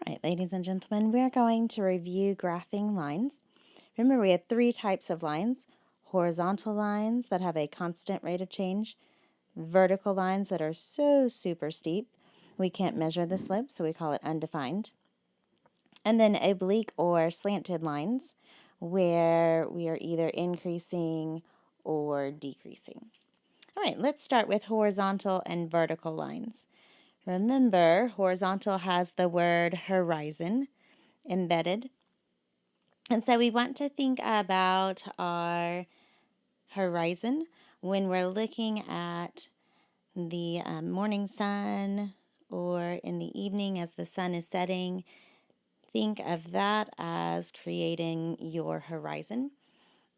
All right, ladies and gentlemen, we're going to review graphing lines. Remember, we have three types of lines: horizontal lines that have a constant rate of change, vertical lines that are so super steep we can't measure the slope, so we call it undefined, and then oblique or slanted lines where we are either increasing or decreasing. All right, let's start with horizontal and vertical lines. Remember, horizontal has the word horizon embedded. And so we want to think about our horizon when we're looking at the morning sun or in the evening as the sun is setting. Think of that as creating your horizon.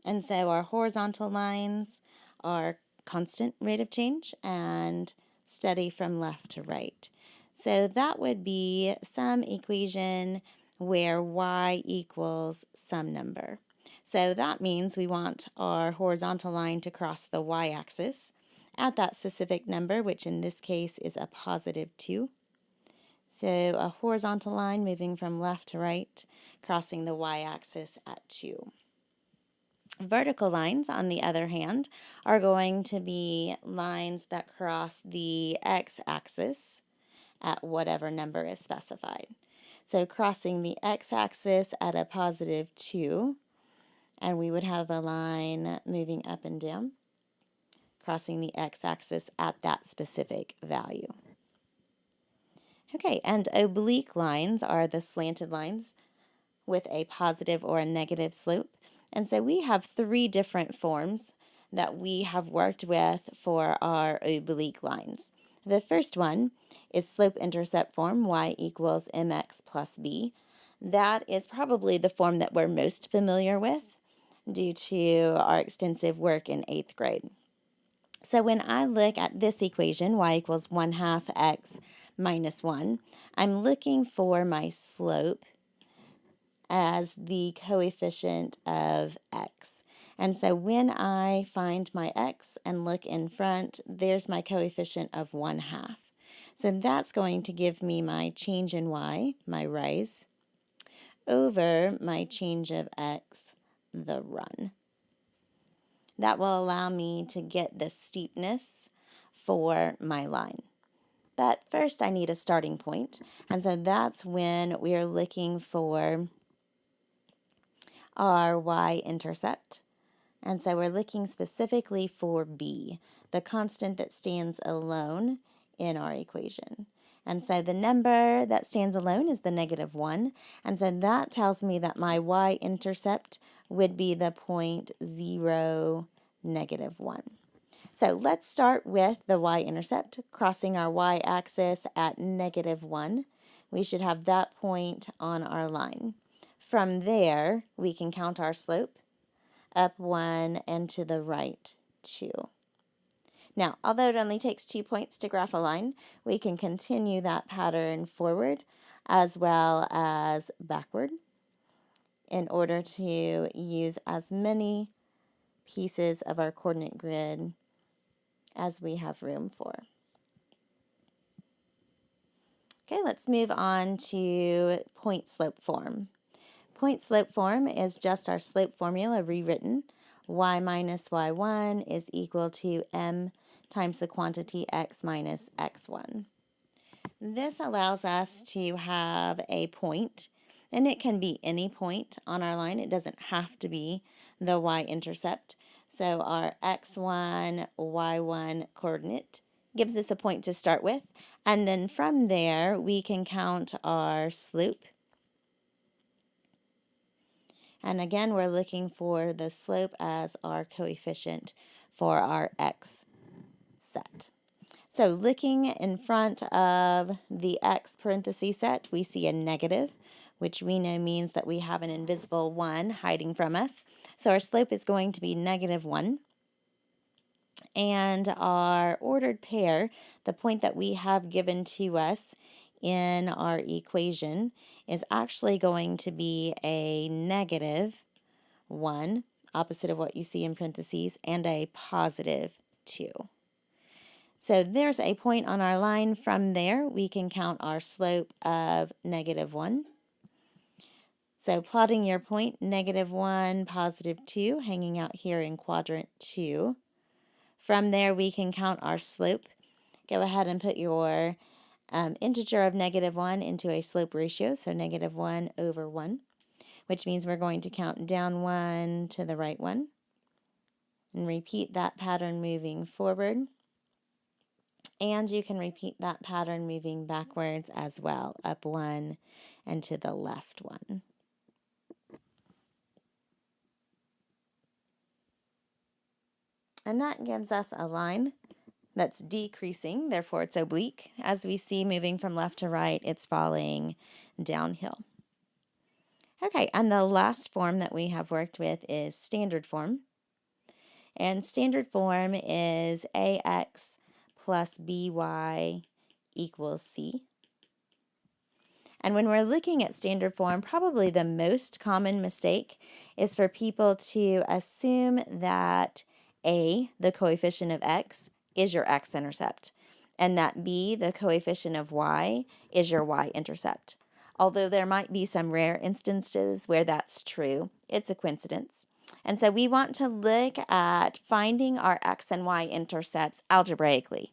And so our horizontal lines are constant rate of change and steady from left to right. So that would be some equation where y equals some number. So that means we want our horizontal line to cross the y-axis at that specific number, which in this case is a positive 2. So a horizontal line moving from left to right, crossing the y-axis at 2. Vertical lines, on the other hand, are going to be lines that cross the x-axis at whatever number is specified. So crossing the x-axis at a positive 2, and we would have a line moving up and down, crossing the x-axis at that specific value. Okay, and oblique lines are the slanted lines with a positive or a negative slope. And so we have three different forms that we have worked with for our oblique lines. The first one is slope-intercept form, y equals mx plus b. That is probably the form that we're most familiar with due to our extensive work in 8th grade. So when I look at this equation, y equals 1/2 x minus 1, I'm looking for my slope as the coefficient of x. And so when I find my x and look in front, there's my coefficient of 1/2. So that's going to give me my change in y, my rise, over my change of x, the run. That will allow me to get the steepness for my line. But first I need a starting point, and so that's when we are looking for our y-intercept. And so we're looking specifically for b, the constant that stands alone in our equation. And so the number that stands alone is the -1. And so that tells me that my y-intercept would be the point 0, -1. So let's start with the y-intercept, crossing our y-axis at -1. We should have that point on our line. From there, we can count our slope, up 1 and to the right 2. Now, although it only takes 2 points to graph a line, we can continue that pattern forward as well as backward in order to use as many pieces of our coordinate grid as we have room for. Okay, let's move on to point slope form. Point slope form is just our slope formula rewritten. Y minus y1 is equal to m times the quantity x minus x1. This allows us to have a point, and it can be any point on our line. It doesn't have to be the y-intercept. So our x1, y1 coordinate gives us a point to start with, and then from there we can count our slope. And again, we're looking for the slope as our coefficient for our x set. So looking in front of the x parenthesis set, we see a negative, which we know means that we have an invisible 1 hiding from us. So our slope is going to be -1. And our ordered pair, the point that we have given to us in our equation, is actually going to be a -1, opposite of what you see in parentheses, and a +2. So there's a point on our line. From there, we can count our slope of -1. So plotting your point, -1, +2, hanging out here in quadrant 2. From there, we can count our slope. Go ahead and put your integer of -1 into a slope ratio, so -1/1, which means we're going to count down 1 to the right 1, and repeat that pattern moving forward. And you can repeat that pattern moving backwards as well, up 1 and to the left 1. And that gives us a line that's decreasing, therefore it's oblique. As we see, moving from left to right, it's falling downhill. Okay, and the last form that we have worked with is standard form. And standard form is ax plus by equals c. And when we're looking at standard form, probably the most common mistake is for people to assume that a, the coefficient of x, is your x-intercept, and that b, the coefficient of y, is your y-intercept. Although there might be some rare instances where that's true, it's a coincidence. And so we want to look at finding our x and y intercepts algebraically.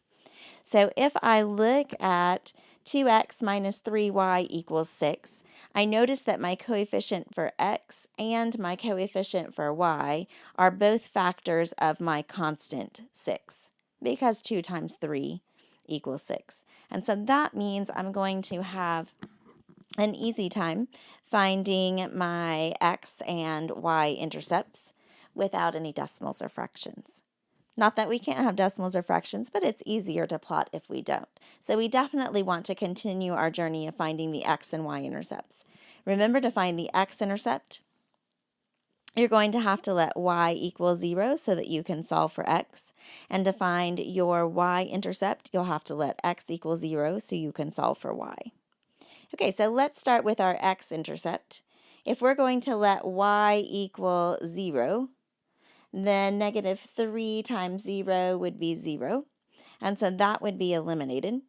So if I look at 2x minus 3y equals 6, I notice that my coefficient for x and my coefficient for y are both factors of my constant 6, because 2 times 3 equals 6. And so that means I'm going to have an easy time finding my x and y intercepts without any decimals or fractions. Not that we can't have decimals or fractions, but it's easier to plot if we don't. So we definitely want to continue our journey of finding the x and y intercepts. Remember, to find the x-intercept, you're going to have to let y equal 0 so that you can solve for x. And to find your y-intercept, you'll have to let x equal 0 so you can solve for y. Okay, so let's start with our x-intercept. If we're going to let y equal 0, then -3 times 0 would be 0, and so that would be eliminated.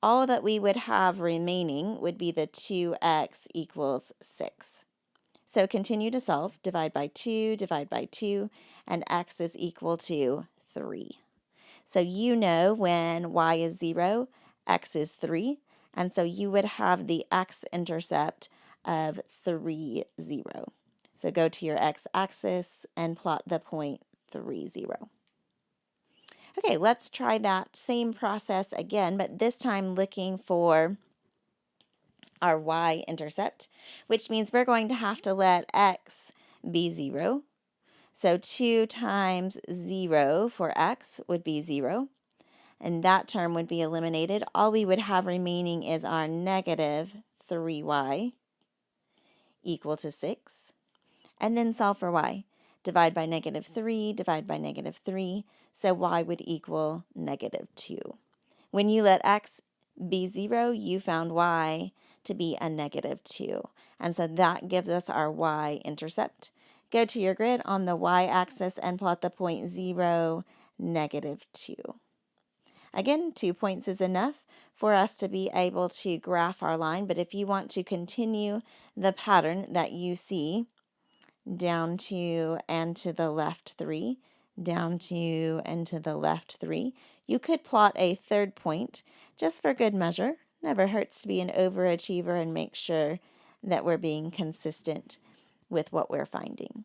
All that we would have remaining would be the 2x equals 6. So continue to solve. Divide by 2, and x is equal to 3. So you know when y is 0, x is 3, and so you would have the x-intercept of 3, 0. So go to your x-axis and plot the point 3, 0. Okay, let's try that same process again, but this time looking for our y-intercept, which means we're going to have to let x be 0. So 2 times 0 for x would be 0, and that term would be eliminated. All we would have remaining is our -3y equal to 6. And then solve for y. Divide by -3, divide by -3, so y would equal -2. When you let x be 0, you found y to be a -2. And so that gives us our y-intercept. Go to your grid on the y-axis and plot the point 0, -2. Again, 2 points is enough for us to be able to graph our line, but if you want to continue the pattern that you see, down 2 and to the left 3, down 2 and to the left 3, you could plot a third point just for good measure. Never hurts to be an overachiever and make sure that we're being consistent with what we're finding.